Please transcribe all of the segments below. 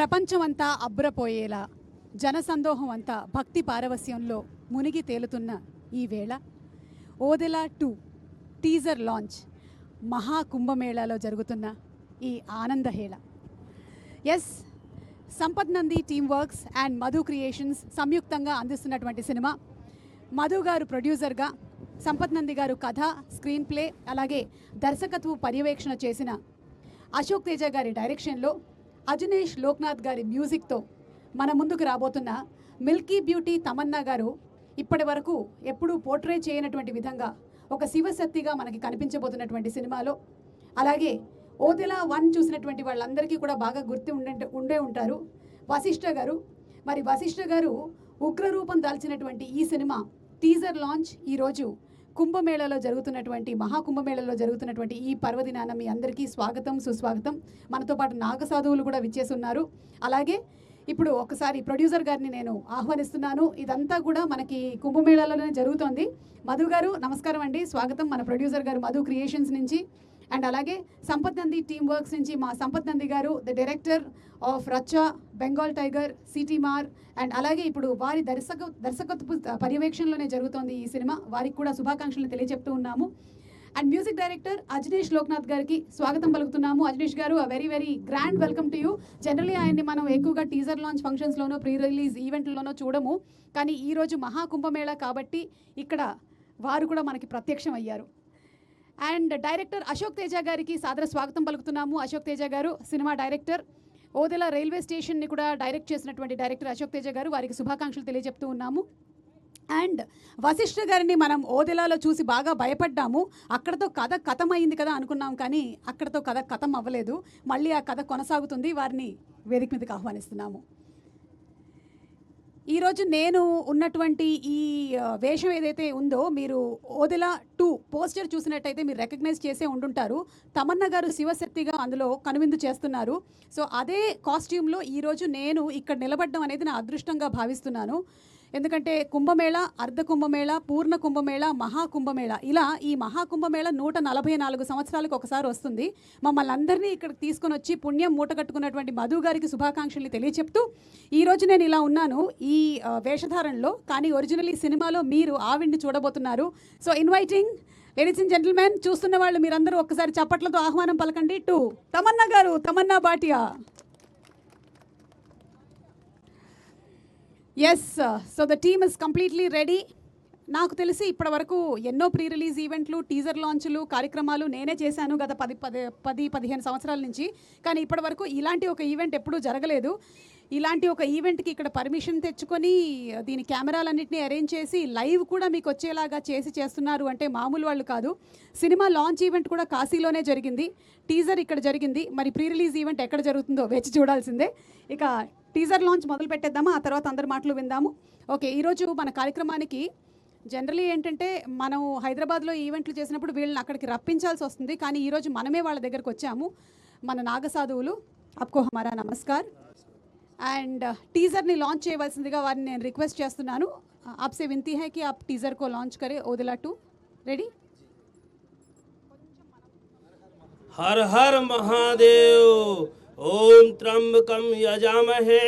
ప్రపంచమంతా అబ్బురపోయేలా జనసందోహం అంతా భక్తి పారవస్యంలో మునిగి తేలుతున్న ఈ వేళ ఓదెలా 2 టీజర్ లాంచ్ మహాకుంభమేళాలో జరుగుతున్న ఈ ఆనందహేళ. Yes, Sampath Nandi team works and Madhu creations సంయుక్తంగా అందిస్తున్నటువంటి సినిమా. మధు గారు ప్రొడ్యూసర్గా, సంపత్ నంది గారు కథ, స్క్రీన్ ప్లే, అలాగే దర్శకత్వ పర్యవేక్షణ చేసిన అశోక్ తేజ గారి డైరెక్షన్లో అజనీష్ లోక్నాథ్ గారి మ్యూజిక్తో మన ముందుకు రాబోతున్న మిల్కీ బ్యూటీ తమన్నా గారు ఇప్పటి వరకు ఎప్పుడూ పోర్ట్రే చేయనటువంటి విధంగా ఒక శివశక్తిగా మనకి కనిపించబోతున్నటువంటి సినిమాలో, అలాగే ఓదెలా 1 చూసినటువంటి వాళ్ళందరికీ కూడా బాగా ఉండే ఉంటారు వశిష్ఠ గారు. మరి వశిష్ఠ గారు ఉగ్రరూపం దాల్చినటువంటి ఈ సినిమా టీజర్ లాంచ్ ఈరోజు కుంభమేళలో జరుగుతున్నటువంటి మహాకుంభమేళలో జరుగుతున్నటువంటి ఈ పర్వదినాన మీ అందరికీ స్వాగతం, సుస్వాగతం. మనతో పాటు నాగసాధువులు కూడా విచ్చేస్తున్నారు. అలాగే ఇప్పుడు ఒకసారి ప్రొడ్యూసర్ గారిని నేను ఆహ్వానిస్తున్నాను. ఇదంతా కూడా మనకి కుంభమేళాలోనే జరుగుతోంది. మధు గారు నమస్కారం అండి, స్వాగతం. మన ప్రొడ్యూసర్ గారు మధు క్రియేషన్స్ నుంచి, అండ్ అలాగే సంపత్ నంది టీమ్ వర్క్స్ నుంచి మా సంపత్ నంది గారు, the director of Racha, Bengal Tiger, Seetimaarr, and అలాగే ఇప్పుడు వారి దర్శకత్వ పర్యవేక్షణలోనే జరుగుతోంది ఈ సినిమా. వారికి కూడా శుభాకాంక్షలు తెలియజెప్తూ ఉన్నాము. And music director Ajaneesh Loknath గారికి స్వాగతం పలుకుతున్నాము. అజనీష్ గారు, very very grand welcome to you. Generally ఆయన్ని మనం ఎక్కువగా టీజర్ లాంచ్ ఫంక్షన్స్లోనో, ప్రీ రిలీజ్ ఈవెంట్లలోనో చూడము, కానీ ఈరోజు మహాకుంభమేళ కాబట్టి ఇక్కడ వారు కూడా మనకి ప్రత్యక్షం అయ్యారు. అండ్ డైరెక్టర్ అశోక్ తేజ గారికి సాదర స్వాగతం పలుకుతున్నాము. అశోక్ తేజ గారు సినిమా డైరెక్టర్, ఓదెలా రైల్వే స్టేషన్ని కూడా డైరెక్ట్ చేసినటువంటి డైరెక్టర్ అశోక్ తేజ గారు, వారికి శుభాకాంక్షలు తెలియజెప్తూ ఉన్నాము. అండ్ వశిష్ఠ గారిని మనం ఓదెలాలో చూసి బాగా భయపడ్డాము. అక్కడతో కథ కథమైంది కదా అనుకున్నాం, కానీ అక్కడతో కథ కథం అవ్వలేదు. మళ్ళీ ఆ కథ కొనసాగుతుంది. వారిని వేదిక మీదకి ఆహ్వానిస్తున్నాము. ఈరోజు నేను ఉన్నటువంటి ఈ వేషం ఏదైతే ఉందో, మీరు ఓదెలా 2 పోస్టర్ చూసినట్టయితే మీరు రికగ్నైజ్ చేసే ఉండుంటారు. తమన్నా గారు శివశక్తిగా అందులో కనువిందు చేస్తున్నారు. సో అదే కాస్ట్యూమ్లో ఈరోజు నేను ఇక్కడ నిలబడడం అనేది నా అదృష్టంగా భావిస్తున్నాను. ఎందుకంటే కుంభమేళ, అర్ధ కుంభమేళ, పూర్ణ కుంభమేళ, మహాకుంభమేళ, ఇలా ఈ మహాకుంభమేళ 144 సంవత్సరాలకు ఒకసారి వస్తుంది. మమ్మల్ని అందరినీ ఇక్కడికి తీసుకొని వచ్చి పుణ్యం మూటగట్టుకున్నటువంటి మధు గారికి శుభాకాంక్షలు తెలియచెప్తూ, ఈరోజు నేను ఇలా ఉన్నాను ఈ వేషధారణలో, కానీ ఒరిజినల్ ఈ సినిమాలో మీరు ఆవిడ్ని చూడబోతున్నారు. So inviting ladies and gentlemen, చూస్తున్న వాళ్ళు మీరందరూ ఒక్కసారి చప్పట్లతో ఆహ్వానం పలకండి to Tamannaah garu, Tamannaah Bhatia. Yes, so the team is completely ready. నాకు తెలిసి ఇప్పటి వరకు ఎన్నో ప్రీ రిలీజ్ ఈవెంట్లు, టీజర్ లాంచ్లు, కార్యక్రమాలు నేనే చేశాను గత 10-15 సంవత్సరాల నుంచి. కానీ ఇప్పటి వరకు ఇలాంటి ఒక ఈవెంట్ ఎప్పుడూ జరగలేదు. ఇలాంటి ఒక ఈవెంట్కి ఇక్కడ పర్మిషన్ తెచ్చుకొని దీని కెమెరాలన్నింటినీ అరేంజ్ చేసి లైవ్ కూడా మీకు వచ్చేలాగా చేస్తున్నారు అంటే మామూలు వాళ్ళు కాదు. సినిమా లాంచ్ ఈవెంట్ కూడా కాశీలోనే జరిగింది, టీజర్ ఇక్కడ జరిగింది. మరి ప్రీ రిలీజ్ ఈవెంట్ ఎక్కడ జరుగుతుందో వేచి చూడాల్సిందే. ఇక టీజర్ లాంచ్ మొదలు పెట్టేద్దామా, ఆ తర్వాత అందరి మాటలు విందాము. ఓకే, ఈరోజు మన కార్యక్రమానికి జనరలీ ఏంటంటే మనం హైదరాబాద్లో ఈవెంట్లు చేసినప్పుడు వీళ్ళని అక్కడికి రప్పించాల్సి వస్తుంది, కానీ ఈరోజు మనమే వాళ్ళ దగ్గరకు వచ్చాము. మన నాగసాధువులు, ఆప్కో హమారా నమస్కార్. అండ్ టీజర్ని లాంచ్ చేయవలసిందిగా వారిని నేను రిక్వెస్ట్ చేస్తున్నాను. ఆప్సే వింతీ హై కి ఆప్ టీజర్ కో లాంచ్ కరే. ఓదెలా 2 రెడీ. हर हर महादेव। ओम त्र्यंबकं यजामहे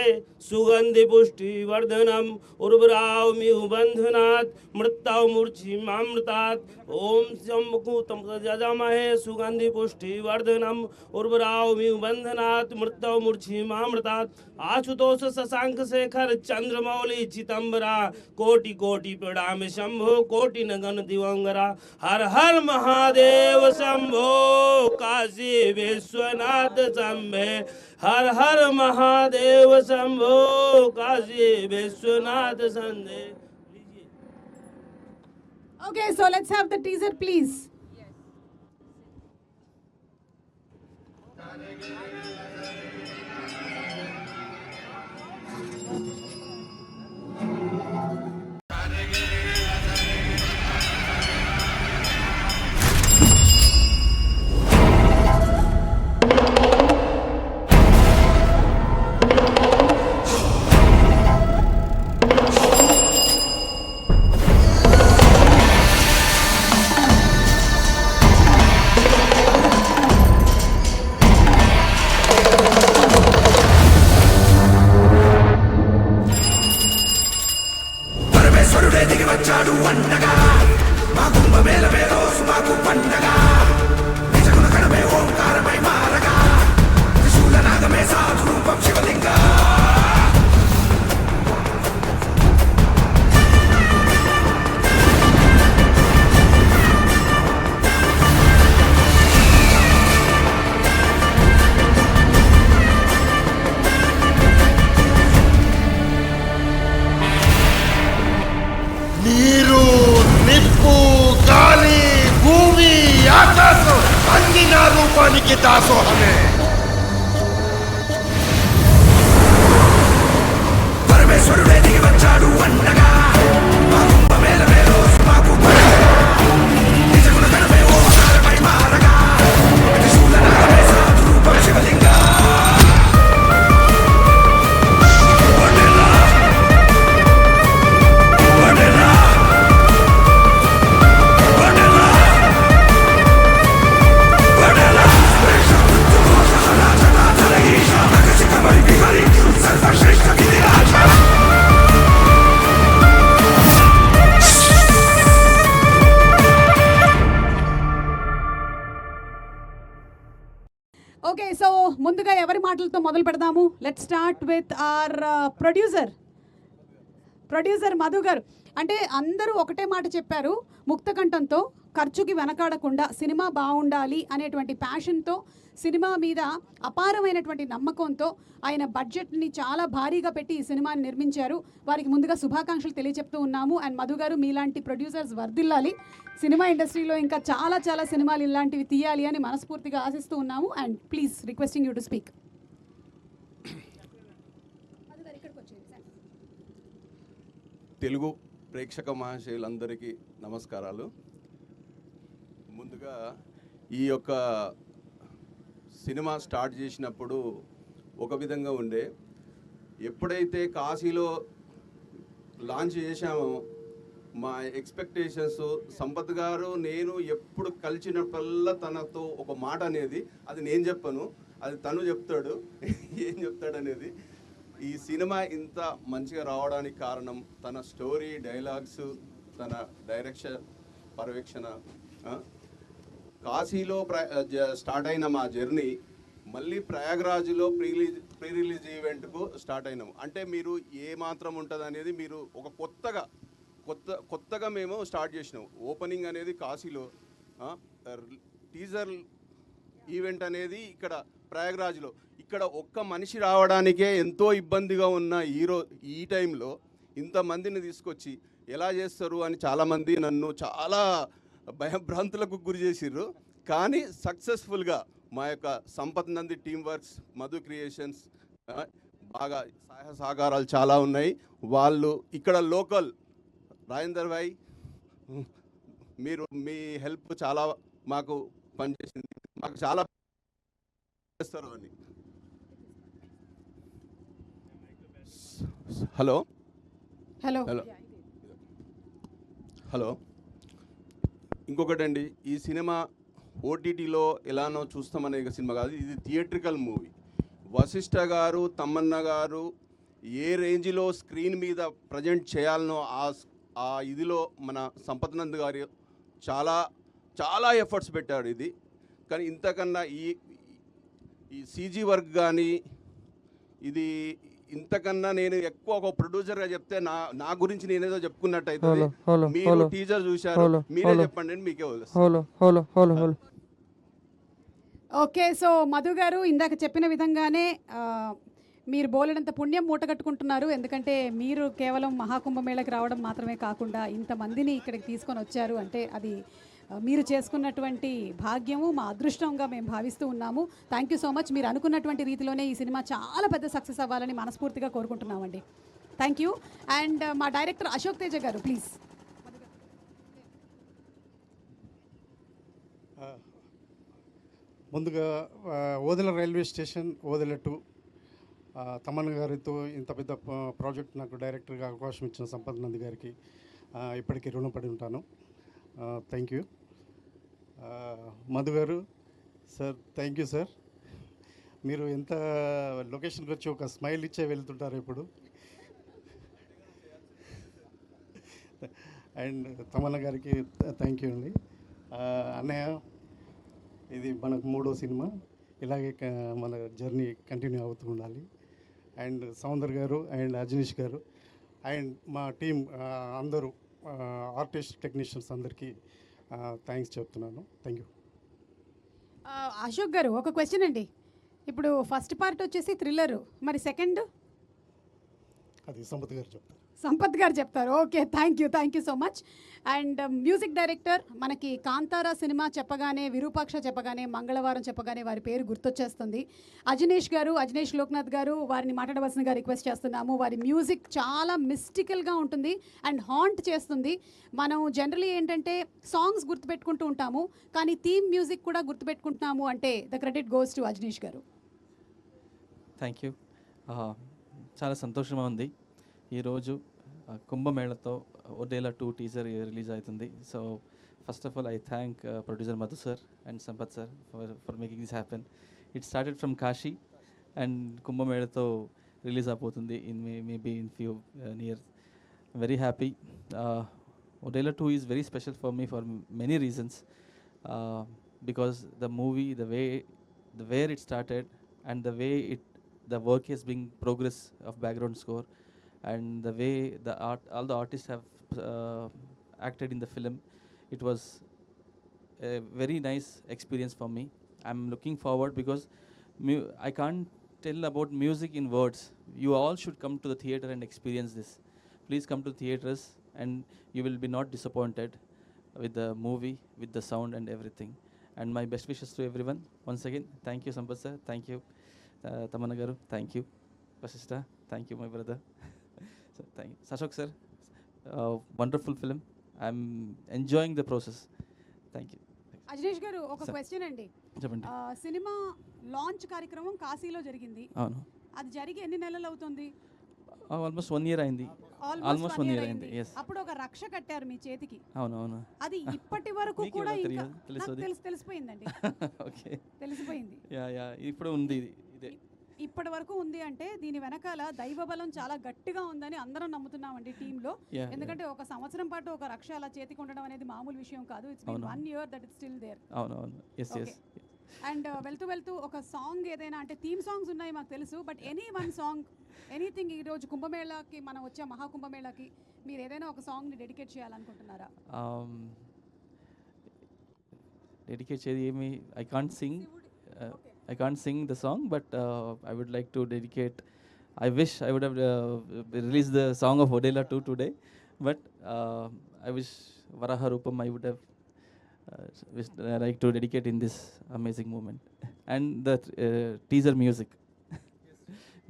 सुगंधि पुष्टि वर्धनम उर्वरावमिव बंधनात् मृत्युं मूर्छिमामृतात्। ओम त्र्यंबकं यजामहे सुगंधि पुष्टि वर्धनम उर्वरावमिव बंधनात् मृत्युं मूर्छिमामृतात्। आशुतोष शशांक शेखर चंद्रमौली चिदंबरा कोटि कोटि प्रणाम शंभो कोटि नगन दिवंगरा। हर हर महादेव शंभो काशी विश्वनाथ शंभे। हर हर Mahadev Shambho Kashi Vishwanath शंभे। Okay, so let's have the teaser please. నీరు నిప్పు గాలి భూమి ఆకాశం అన్ని నా రూపానికి దాసోహమే. పరమేశ్వరుడే దిగి వచ్చాడు అండగా మా కుంభమేళమేలో మాకు నిజమున కడపే ఓంకారమై మారగా త్రిశూలనాగమే సాధురూపం శివలింగా. ఓకే, సో ముందుగా ఎవరి మాటలతో మొదలు పెడదాము? Let start with our producer Madhu garu. అంటే అందరూ ఒకటే మాట చెప్పారు, ముక్తకంఠంతో, ఖర్చుకి వెనకాడకుండా సినిమా బాగుండాలి అనేటువంటి ప్యాషన్తో, సినిమా మీద అపారమైనటువంటి నమ్మకంతో ఆయన బడ్జెట్ని చాలా భారీగా పెట్టి ఈ సినిమాని నిర్మించారు. వారికి ముందుగా శుభాకాంక్షలు తెలియజెప్తూ ఉన్నాము. అండ్ మధు గారు, మీలాంటి ప్రొడ్యూసర్స్ వర్ధిల్లాలి, సినిమా ఇండస్ట్రీలో ఇంకా చాలా చాలా సినిమాలు ఇలాంటివి తీయాలి అని మనస్ఫూర్తిగా ఆశిస్తూ ఉన్నాము. And please requesting you to speak. Telugu ప్రేక్షక మహాశయులందరికీ నమస్కారాలు. ముందుగా ఈ యొక్క సినిమా స్టార్ట్ చేసినప్పుడు ఒక విధంగా ఉండే, ఎప్పుడైతే కాశీలో లాంచ్ చేశామో మా ఎక్స్పెక్టేషన్స్, సంపత్ గారు నేను ఎప్పుడు కలిసినప్పుడల్లా తనతో ఒక మాట అనేది, అది నేను చెప్పను, అది తను చెప్తాడు ఏం చెప్తాడనేది. ఈ సినిమా ఇంత మంచిగా రావడానికి కారణం తన స్టోరీ, డైలాగ్స్, తన డైరెక్షన్, పర్యవేక్షణ. కాశీలో స్టార్ట్ అయిన మా జర్నీ మళ్ళీ ప్రయాగ్రాజ్లో ప్రీ రిలీజ్ ఈవెంట్కు స్టార్ట్ అయినాము. అంటే మీరు ఏ మాత్రం ఉంటుంది అనేది మీరు ఒక కొత్తగా మేము స్టార్ట్ చేసినాము. ఓపెనింగ్ అనేది కాశీలో, టీజర్ ఈవెంట్ అనేది ఇక్కడ ప్రయాగ్రాజ్లో. ఇక్కడ ఒక్క మనిషి రావడానికే ఎంతో ఇబ్బందిగా ఉన్న ఈ టైంలో ఇంతమందిని తీసుకొచ్చి ఎలా చేస్తారు అని చాలామంది నన్ను చాలా భయభ్రాంతులకు గురి చేసిర్రు. కానీ సక్సెస్ఫుల్గా మా యొక్క Sampath Nandi team works, Madhu creations బాగా సహాయ సహకారాలు చాలా ఉన్నాయి. వాళ్ళు ఇక్కడ లోకల్ రాజేందర్ భాయ్, మీ హెల్ప్ చాలా మాకు పనిచేసింది, మాకు చాలా చేస్తారు అని. హలో హలో హలో హలో ఇంకొకటండి, ఈ సినిమా ఓటీటీలో ఎలానో చూస్తామనే సినిమా కాదు, ఇది థియేట్రికల్ మూవీ. వశిష్ఠ గారు, తమ్మన్న గారు ఏ రేంజ్లో స్క్రీన్ మీద ప్రజెంట్ చేయాలనో ఆ ఇదిలో మన సంపత్ నంద్ గారు చాలా చాలా ఎఫర్ట్స్ పెట్టారు. ఇది కానీ ఇంతకన్నా ఈ సీజీ వర్క్ కానీ ఇది ఇంతకన్నా నేను ఎక్కువ ఒక ప్రొడ్యూసర్గా చెప్తే నా గురించి నేనేదో చెప్పుకున్నట్టయితే, మీరు టీజర్ చూశారు, మీరే చెప్పండి, మీకే వదిలేస్తాను. ఓకే, సో మధు గారు ఇందాక చెప్పిన విధంగానే మీరు బోలెడంత పుణ్యం మూటగట్టుకుంటున్నారు. ఎందుకంటే మీరు కేవలం మహాకుంభమేళకి రావడం మాత్రమే కాకుండా ఇంతమందిని ఇక్కడికి తీసుకొని వచ్చారు అంటే అది మీరు చేసుకున్నటువంటి భాగ్యము, మా అదృష్టంగా మేము భావిస్తూ ఉన్నాము. Thank you so much. మీరు అనుకున్నటువంటి రీతిలోనే ఈ సినిమా చాలా పెద్ద సక్సెస్ అవ్వాలని మనస్ఫూర్తిగా కోరుకుంటున్నామండి. Thank you. అండ్ మా డైరెక్టర్ అశోక్ తేజ గారు ప్లీజ్. ముందుగా ఓదెల రైల్వే స్టేషన్, ఓదెల 2 తమన్ గారితో ఇంత పెద్ద ప్రాజెక్ట్ నాకు డైరెక్టర్గా అవకాశం ఇచ్చిన సంపత్ నంది గారికి ఇప్పటికీ రుణపడి ఉంటాను. Thank you. మధు గారు సార్, థ్యాంక్ యూ సార్. మీరు ఎంత లొకేషన్కి వచ్చి ఒక స్మైల్ ఇచ్చే వెళ్తుంటారు ఇప్పుడు. అండ్ తమన్న గారికి థ్యాంక్ యూ అండి. అన్నయ్య, ఇది మనకు 3వ సినిమా, ఇలాగే మన జర్నీ కంటిన్యూ అవుతూ ఉండాలి. అండ్ సౌందర్ గారు అండ్ అజనీష్ గారు అండ్ మా టీం అందరూ ఆర్టిస్ట్ టెక్నీషియన్స్ అందరికీ థ్యాంక్స్ చెప్తున్నాను. Thank you. అశోక్ గారు, ఒక క్వశ్చన్ అండి. ఇప్పుడు ఫస్ట్ పార్ట్ వచ్చేసి థ్రిల్లరు, మరి సెకండ్ అది సంపత్ గారు చెప్తారు. సంపత్ గారు చెప్తారు. Okay, thank you so much. And music director, మనకి కాంతారా సినిమా చెప్పగానే, విరూపాక్ష చెప్పగానే, మంగళవారం చెప్పగానే వారి పేరు గుర్తొచ్చేస్తుంది. అజనీష్ గారు, అజనీష్ లోక్నాథ్ గారు, వారిని మాట్లాడవలసిందిగా రిక్వెస్ట్ చేస్తున్నాము. వారి మ్యూజిక్ చాలా మిస్టికల్గా ఉంటుంది అండ్ హాంట్ చేస్తుంది. మనం జనరలీ ఏంటంటే సాంగ్స్ గుర్తుపెట్టుకుంటూ ఉంటాము, కానీ థీమ్ మ్యూజిక్ కూడా గుర్తుపెట్టుకుంటున్నాము అంటే the credit goes to Ajaneesh గారు. Thank you. చాలా సంతోషంగా ఉంది. ఈరోజు కుంభమేళతో ఒడేలా 2 టీజర్ రిలీజ్ అవుతుంది. So first of all I thank producer Madhu sir and Sampath sir for making this happen. It started from Kashi and కుంభమేళతో రిలీజ్ అయిపోతుంది in maybe in few years. Very happy. Odela 2 is very special for me for many reasons, because the movie, the where it started and the way the work has been progress of background score and the way all the artists have acted in the film, it was a very nice experience for me. I'm looking forward because I can't tell about music in words. You all should come to the theater and experience this. Please come to theaters and you will be not disappointed with the movie, with the sound and everything. And my best wishes to everyone. Once again, thank you Sampath sir, thank you Tamanna garu, thank you Vasishta, thank you my brother. So thank you Ashok sir, wonderful film. I'm enjoying the process. Thank you. Ajaneesh గారు, ఒక Sir. Question అండి. చెప్పండి. Cinema launch కార్యక్రమం కాశీలో జరిగింది. అవును, అది జరిగి ఎన్ని నెలలు అవుతుంది? ఆల్మోస్ట్ 1 year అయింది. Almost 1 year అయింది. Yes. అప్పుడు ఒక రక్ష కట్టారు మీ చేతికి. అవును అవును. అది ఇప్పటి వరకు మీకు కూడా ఎలా ఇంకా తెలుస్తుంది? నాకు తెలిసిపోయిందండి. ఓకే. తెలిసిపోయింది. యా ఇప్పుడు ఉంది ఇదే. ఇప్పటి వరకు ఉంది అంటే దీని వెనకాల దైవ బలం చాలా గట్టిగా ఉందని అందరం నమ్ముతున్నామండి టీంలో. Yeah, ఎందుకంటే ఒక సంవత్సరం పాటు ఒక రక్ష అలా చేతికి ఉండడం అనేది మామూలు విషయం కాదు. ఇట్స్ బీన్ అవును. 1 year that it's still there. అవును అవును. Yes yes. అండ్ వెళ్తూ ఒక సాంగ్ ఏదైనా, అంటే థీమ్ సాంగ్స్ ఉన్నాయి మాకు తెలుసు, but any one song, anything, ఈరోజు కుంభమేళాకి మనం వచ్చే మహాకుంభమేళాకి మీరు ఏదైనా ఒక సాంగ్ని డెడికేట్ చేయాలనుకుంటున్నారా? డెడికేట్ చేయది ఏమి, I can't sing the song, but I would like to dedicate, I wish I would have released the song of Odela 2 today, but I wish Varaha Rupam I would have like to dedicate in this amazing moment. And the teaser music.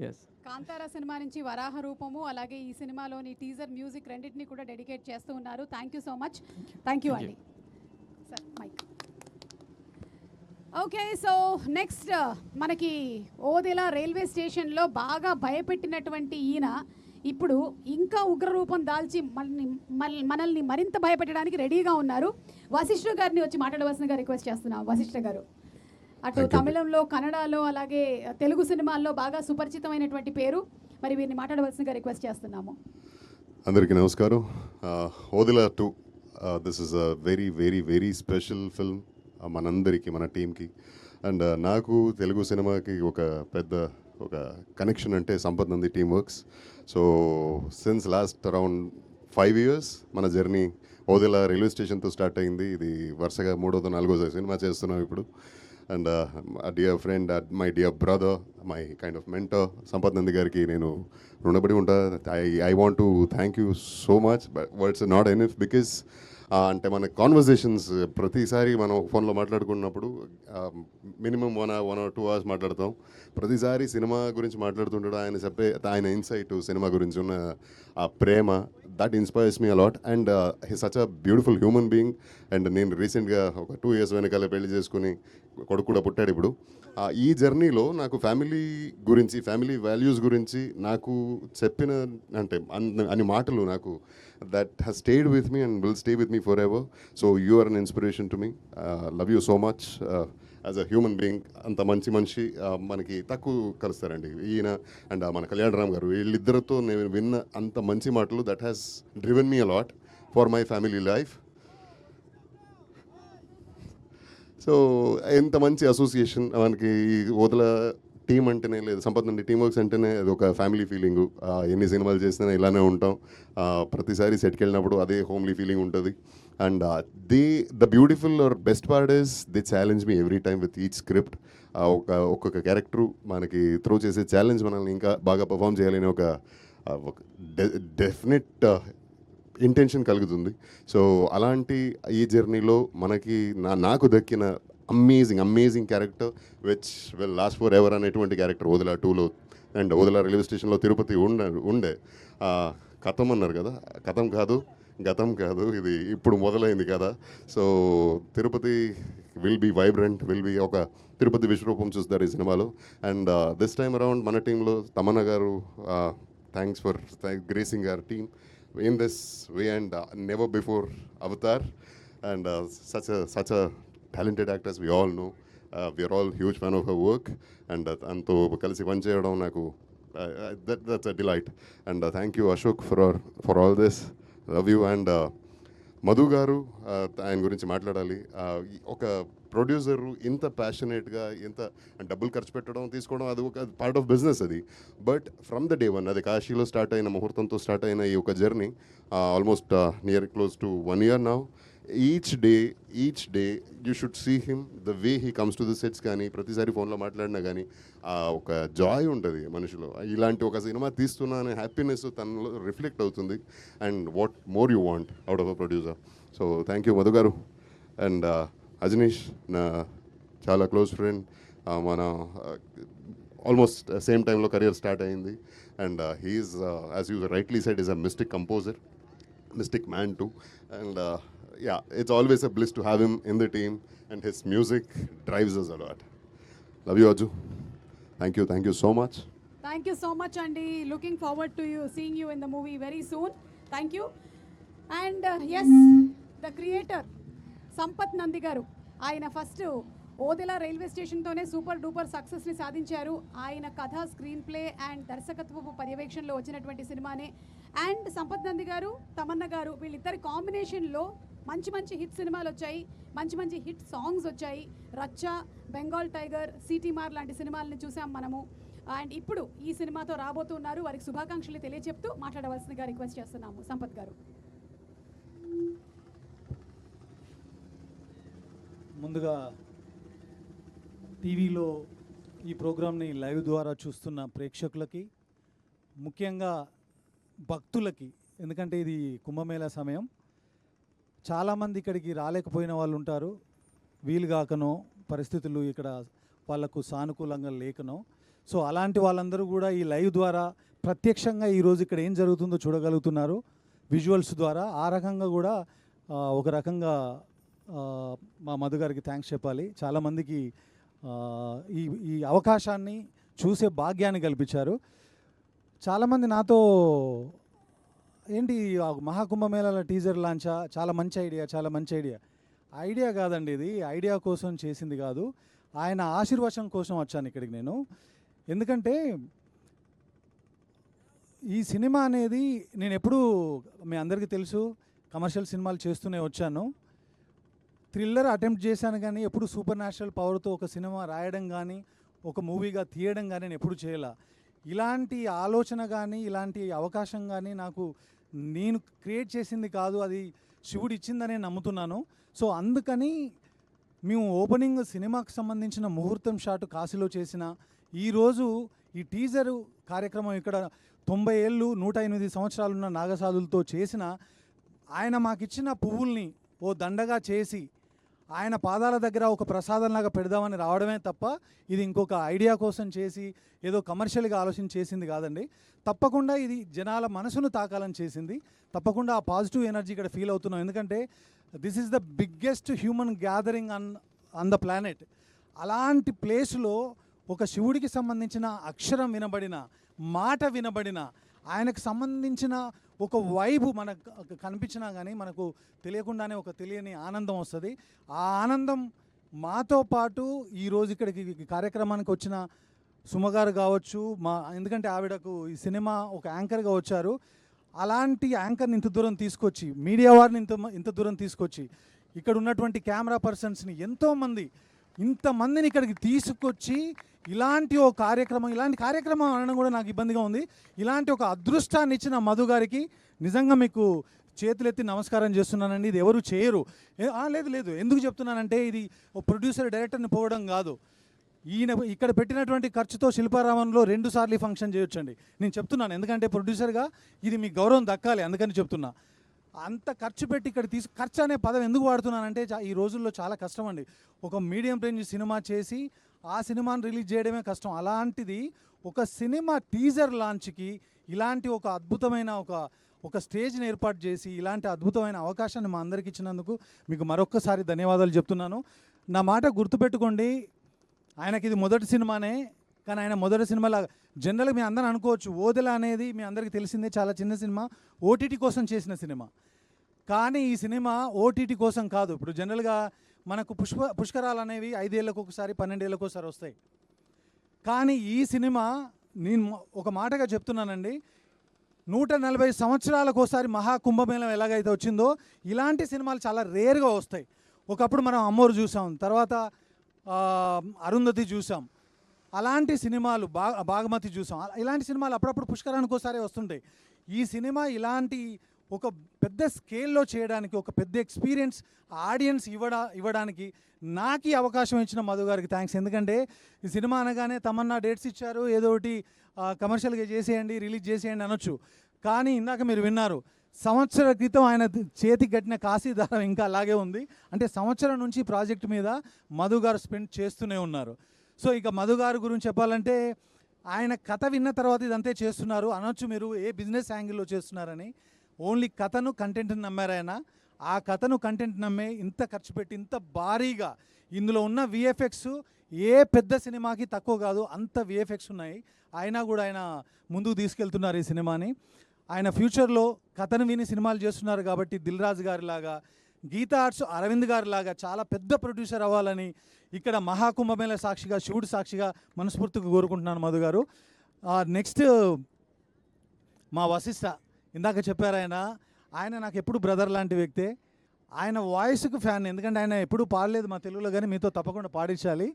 Yes. Kantara cinema నుంచి వరాహ రూపము, అలాగే ఈ సినిమాలోని teaser music రెండింటిని కూడా dedicate చేస్తూ ఉన్నారు. Thank you so much. Thank you అండి. Sir mike. Okay, so next మనకి ఓదెలా రైల్వే స్టేషన్లో బాగా భయపెట్టినటువంటి ఈయన ఇప్పుడు ఇంకా ఉగ్రరూపం దాల్చి మనల్ని మరింత భయపెట్టడానికి రెడీగా ఉన్నారు. వశిష్ఠ గారిని వచ్చి మాట్లాడవలసిందిగా రిక్వెస్ట్ చేస్తున్నాం. వశిష్ఠ గారు అటు తమిళంలో, కన్నడలో, అలాగే తెలుగు సినిమాల్లో బాగా సుపరిచితమైనటువంటి పేరు. మరి వీరిని మాట్లాడవలసిందిగా రిక్వెస్ట్ చేస్తున్నాము. అందరికీ నమస్కారం. Odela 2 this is a very very very special film మనందరికీ, మన టీంకి. అండ్ నాకు తెలుగు సినిమాకి ఒక కనెక్షన్ అంటే Sampath Nandi team works. So since last around 5 years మన జర్నీ ఓదెలా రైల్వే స్టేషన్తో స్టార్ట్ అయింది. ఇది వరుసగా 3వ 4వ సినిమా చేస్తున్నాం ఇప్పుడు. And dear friend, my dear brother, my kind of mentor Sampath Nandi గారికి నేను రుణపడి ఉంటా. I want to thank you so much, but words not enough. Because అంటే మన కాన్వర్జేషన్స్ ప్రతిసారి మనం ఫోన్లో మాట్లాడుకున్నప్పుడు మినిమం 1 or 2 hours మాట్లాడతాం. ప్రతిసారి సినిమా గురించి మాట్లాడుతుంటాడు. ఆయన ఇన్సైట్ సినిమా గురించి ఉన్న ఆ ప్రేమ, that inspires me a lot. And he such a beautiful human being. And నేను రీసెంట్గా ఒక 2 years వెనకాల పెళ్లి చేసుకుని కొడుకు కూడా పుట్టాడు ఇప్పుడు. ఈ జర్నీలో నాకు ఫ్యామిలీ గురించి, ఫ్యామిలీ వాల్యూస్ గురించి నాకు చెప్పిన అంటే అన్ని మాటలు నాకు that has stayed with me and will stay with me forever. So you are an inspiration to me. Love you so much as a human being. అంత మంచి మనిషి మనకి తక్కువ కలుస్తారండి ఈయన అండ్ మన కళ్యాణ్ రామ్ గారు. వీళ్ళిద్దరితో నేను విన్న అంత మంచి మాటలు that has driven me a lot for my family life. So ఎంత మంచి అసోసియేషన్ మనకి ఈ ఓదల టీం అంటేనే, లేదు సంపత్ నుండి టీమ్ వర్క్స్ అంటేనే అది ఒక ఫ్యామిలీ ఫీలింగు. ఎన్ని సినిమాలు చేసినా ఇలానే ఉంటాం. ప్రతిసారి సెట్కి వెళ్ళినప్పుడు అదే హోమ్లీ ఫీలింగ్ ఉంటుంది. And the beautiful or best part is they challenge me every time with each script. ఒక్కొక్క క్యారెక్టరు మనకి త్రో చేసే ఛాలెంజ్ మనల్ని ఇంకా బాగా పర్ఫామ్ చేయాలని ఒక డెఫినెట్ ఇంటెన్షన్ కలుగుతుంది. సో అలాంటి ఈ జర్నీలో మనకి నాకు దక్కిన amazing character which will last for ever అనేటువంటి క్యారెక్టర్ ఓదెలా 2లో. అండ్ ఓదెలా రైల్వే స్టేషన్లో తిరుపతి ఉండే కథం అన్నారు కదా, కథం కాదు, గతం కాదు, ఇది ఇప్పుడు మొదలైంది కదా. So Tirupati will be vibrant, will be ఒక తిరుపతి విశ్వరూపం చూస్తారు ఈ సినిమాలో. అండ్ దిస్ టైమ్ అరౌండ్ మన టీంలో తమన్నా గారు, thanks for gracing our team in this way and never before Avatar. And such a talented actress, we all know. We are all huge fan of her work. And anto kalisi pan cheyadam naku that's a delight. And thank you Ashok for all this. Love you. And Madhu గారు, ఆయన గురించి మాట్లాడాలి. ఒక producer ఇంత ప్యాషనేట్గా, ఇంత డబ్బులు ఖర్చు పెట్టడం తీసుకోవడం అది ఒక పార్ట్ ఆఫ్ బిజినెస్ అది. But from the day one, అది కాశీలో స్టార్ట్ అయిన, ముహూర్తంతో స్టార్ట్ అయిన ఈ ఒక journey almost near close to 1 year now. Each day you should see him the way he comes to the sets. కానీ ప్రతిసారి ఫోన్లో మాట్లాడినా కానీ ఒక జాయ్ ఉంటుంది మనిషిలో. ఇలాంటి ఒక సినిమా తీస్తున్నా అనే హ్యాపీనెస్ తనలో రిఫ్లెక్ట్ అవుతుంది. And what more you want out of a producer. So thank you Madhu garu. And Ajaneesh, నా చాలా క్లోజ్ ఫ్రెండ్, మన ఆల్మోస్ట్ సేమ్ టైంలో కెరియర్ స్టార్ట్ అయింది. And he's, as you rightly said, is a mystic composer, mystic man too. And yeah, it's always a bliss to have him in the team, and his music drives us a lot. Love you Aju. Thank you so much. Thank you so much అండి. Looking forward to seeing you in the movie very soon. Thank you. And yes, the creator Sampath Nandi గారు, ఆయన first Odela Railway స్టేషన్తోనే super duper సక్సెస్ని సాధించారు. ఆయన కథ, screen play and దర్శకత్వపు పర్యవేక్షణలో వచ్చినటువంటి సినిమానే. అండ్ సంపత్ నంది గారు, తమన్నా గారు, వీళ్ళిద్దరి కాంబినేషన్లో మంచి హిట్ సినిమాలు వచ్చాయి, మంచి హిట్ సాంగ్స్ వచ్చాయి. రచ్చ, బెంగాల్ టైగర్, సిటీ మార్ లాంటి సినిమాలని చూసాం మనము. అండ్ ఇప్పుడు ఈ సినిమాతో రాబోతున్నారు. వారికి శుభాకాంక్షలు తెలియజెప్తూ మాట్లాడవలసిందిగా రిక్వెస్ట్ చేస్తున్నాము సంపత్ గారు. ముందుగా టీవీలో ఈ ప్రోగ్రామ్ని లైవ్ ద్వారా చూస్తున్న ప్రేక్షకులకి, ముఖ్యంగా భక్తులకి, ఎందుకంటే ఇది కుంభమేళా సమయం, చాలామంది ఇక్కడికి రాలేకపోయిన వాళ్ళు ఉంటారు, వీలుగాకనో పరిస్థితులు ఇక్కడ వాళ్ళకు సానుకూలంగా లేకనో. సో అలాంటి వాళ్ళందరూ కూడా ఈ లైవ్ ద్వారా ప్రత్యక్షంగా ఈరోజు ఇక్కడ ఏం జరుగుతుందో చూడగలుగుతున్నారు విజువల్స్ ద్వారా. ఆ రకంగా కూడా ఒక రకంగా మా మధు గారికి థ్యాంక్స్ చెప్పాలి. చాలామందికి ఈ అవకాశాన్ని చూసే భాగ్యాన్ని కల్పించారు. చాలామంది నాతో ఏంటి మహాకుంభమేళాల టీజర్ లాంచా, చాలా మంచి ఐడియా. ఐడియా కాదండి, ఇది ఐడియా కోసం చేసింది కాదు, ఆయన ఆశీర్వచనం కోసం వచ్చాను ఇక్కడికి నేను. ఎందుకంటే ఈ సినిమా అనేది నేను ఎప్పుడూ, మీ అందరికీ తెలుసు, కమర్షియల్ సినిమాలు చేస్తూనే వచ్చాను. థ్రిల్లర్ అటెంప్ట్ చేశాను కానీ ఎప్పుడు సూపర్ న్యాచురల్ పవర్తో ఒక సినిమా రాయడం కానీ ఒక మూవీగా తీయడం కానీ నేను ఎప్పుడు చేయాల. ఇలాంటి ఆలోచన కానీ ఇలాంటి అవకాశం కానీ నేను క్రియేట్ చేసింది కాదు, అది శివుడు ఇచ్చిందనే నమ్ముతున్నాను. సో అందుకని మేము ఓపెనింగ్ సినిమాకు సంబంధించిన ముహూర్తం షాట్ కాశీలో చేసిన, ఈరోజు ఈ టీజరు కార్యక్రమం ఇక్కడ 90 ఏళ్ళు 108 సంవత్సరాలున్న నాగసాధులతో చేసిన, ఆయన మాకిచ్చిన పువ్వుల్ని ఓ దండగా చేసి ఆయన పాదాల దగ్గర ఒక ప్రసాదంలాగా పెడదామని రావడమే తప్ప ఇది ఇంకొక ఐడియా కోసం చేసి ఏదో కమర్షియల్గా ఆలోచన చేసింది కాదండి. తప్పకుండా ఇది జనాల మనసును తాకాలని చేసింది. తప్పకుండా ఆ పాజిటివ్ ఎనర్జీ ఇక్కడ ఫీల్ అవుతున్నాం. ఎందుకంటే this is the biggest human gathering on the planet. అలాంటి ప్లేస్లో ఒక శివుడికి సంబంధించిన అక్షరం వినబడిన, మాట వినబడిన, ఆయనకు సంబంధించిన ఒక వైబు మనకు కనిపించినా కానీ మనకు తెలియకుండానే ఒక తెలియని ఆనందం వస్తుంది. ఆ ఆనందం మాతో పాటు ఈరోజు ఇక్కడికి కార్యక్రమానికి వచ్చిన సుమగారు కావచ్చు, ఎందుకంటే ఆవిడకు ఈ సినిమా ఒక యాంకర్గా వచ్చారు. అలాంటి యాంకర్ని ఇంత దూరం తీసుకొచ్చి, మీడియా వారిని ఇంత దూరం తీసుకొచ్చి, ఇక్కడ ఉన్నటువంటి కెమెరా పర్సన్స్ని ఎంతోమంది ఇంతమందిని ఇక్కడికి తీసుకొచ్చి ఇలాంటి కార్యక్రమం అనడం కూడా నాకు ఇబ్బందిగా ఉంది. ఇలాంటి ఒక అదృష్టాన్ని ఇచ్చిన మధు గారికి నిజంగా మీకు చేతులెత్తి నమస్కారం చేస్తున్నానండి. ఇది ఎవరు చేయరు. లేదు ఎందుకు చెప్తున్నానంటే, ఇది ప్రొడ్యూసర్ డైరెక్టర్ని పోవడం కాదు. ఈయన ఇక్కడ పెట్టినటువంటి ఖర్చుతో శిల్పారామంలో 2 సార్లు ఫంక్షన్ చేయొచ్చండి. నేను చెప్తున్నాను, ఎందుకంటే ప్రొడ్యూసర్గా ఇది మీకు గౌరవం దక్కాలి, అందుకని చెప్తున్నా. అంత ఖర్చు పెట్టి ఇక్కడ ఖర్చు అనే పదం ఎందుకు వాడుతున్నానంటే, ఈ రోజుల్లో చాలా కష్టం అండి. ఒక మీడియం రేంజ్ సినిమా చేసి ఆ సినిమాని రిలీజ్ చేయడమే కష్టం. అలాంటిది ఒక సినిమా టీజర్ లాంచ్కి ఇలాంటి ఒక అద్భుతమైన ఒక స్టేజ్ని ఏర్పాటు చేసి ఇలాంటి అద్భుతమైన అవకాశాన్ని మా అందరికి ఇచ్చినందుకు మీకు మరొక్కసారి ధన్యవాదాలు చెప్తున్నాను. నా మాట గుర్తుపెట్టుకోండి, ఆయనకి ఇది మొదటి సినిమానే, కానీ ఆయన మొదటి సినిమాలా జనరల్గా మీ అందరూ అనుకోవచ్చు, ఓదెల అనేది మీ అందరికీ తెలిసిందే, చాలా చిన్న సినిమా, ఓటీటీ కోసం చేసిన సినిమా. కానీ ఈ సినిమా ఓటీటీ కోసం కాదు. ఇప్పుడు జనరల్గా మనకు పుష్కరాలు అనేవి 5 ఏళ్ళకు ఒకసారి 12 ఏళ్ళకు ఒకసారి వస్తాయి. కానీ ఈ సినిమా నేను ఒక మాటగా చెప్తున్నానండి, 140 సంవత్సరాలకు ఒకసారి మహాకుంభమేళం ఎలాగైతే వచ్చిందో ఇలాంటి సినిమాలు చాలా రేర్గా వస్తాయి. ఒకప్పుడు మనం అమ్మోరు చూసాం, తర్వాత అరుంధతి చూసాం, అలాంటి సినిమాలు బాగమతి చూసాం. ఇలాంటి సినిమాలు అప్పుడప్పుడు పుష్కరానికి ఒకసారి వస్తుంటాయి. ఈ సినిమా ఇలాంటి ఒక పెద్ద స్కేల్లో చేయడానికి, ఒక పెద్ద ఎక్స్పీరియన్స్ ఆడియన్స్ ఇవ్వడానికి నాకు ఈ అవకాశం ఇచ్చిన మధు గారికి థ్యాంక్స్. ఎందుకంటే ఈ సినిమా అనగానే తమన్నా డేట్స్ ఇచ్చారు, ఏదో ఒకటి కమర్షియల్గా చేసేయండి, రిలీజ్ చేసేయండి అనొచ్చు. కానీ ఇందాక మీరు విన్నారు, సంవత్సర క్రితం ఆయన చేతికి కట్టిన కాశీదారం ఇంకా అలాగే ఉంది. అంటే సంవత్సరం నుంచి ప్రాజెక్ట్ మీద మధు గారు స్పెండ్ చేస్తూనే ఉన్నారు. సో ఇక మధు గారి గురించి చెప్పాలంటే, ఆయన కథ విన్న తర్వాత ఇదంతే చేస్తున్నారు అనొచ్చు మీరు, ఏ బిజినెస్ యాంగిల్లో చేస్తున్నారని. ఓన్లీ కథను కంటెంట్ని నమ్మారు ఆయన. ఆ కథను కంటెంట్ నమ్మే ఇంత ఖర్చు పెట్టి ఇంత భారీగా ఇందులో ఉన్న విఎఫ్ఎక్స్ ఏ పెద్ద సినిమాకి తక్కువ కాదు, అంత విఎఫ్ఎక్స్ ఉన్నాయి. అయినా కూడా ఆయన ముందుకు తీసుకెళ్తున్నారు ఈ సినిమాని. ఆయన ఫ్యూచర్లో కథను విని సినిమాలు చేస్తున్నారు కాబట్టి దిల్ రాజు గారిలాగా, గీతా ఆర్ట్స్ అరవింద్ గారిలాగా చాలా పెద్ద ప్రొడ్యూసర్ అవ్వాలని ఇక్కడ మహాకుంభమేళ సాక్షిగా, శివుడు సాక్షిగా మనస్ఫూర్తిగా కోరుకుంటున్నాను మధు గారు. నెక్స్ట్ మా వశిష్ఠ, ఇందాక చెప్పారు ఆయన నాకు ఎప్పుడు బ్రదర్ లాంటి వ్యక్తే. ఆయన వాయిస్కి ఫ్యాన్, ఎందుకంటే ఆయన ఎప్పుడు పాడలేదు మా తెలుగులో, కానీ మీతో తప్పకుండా పాడించాలి.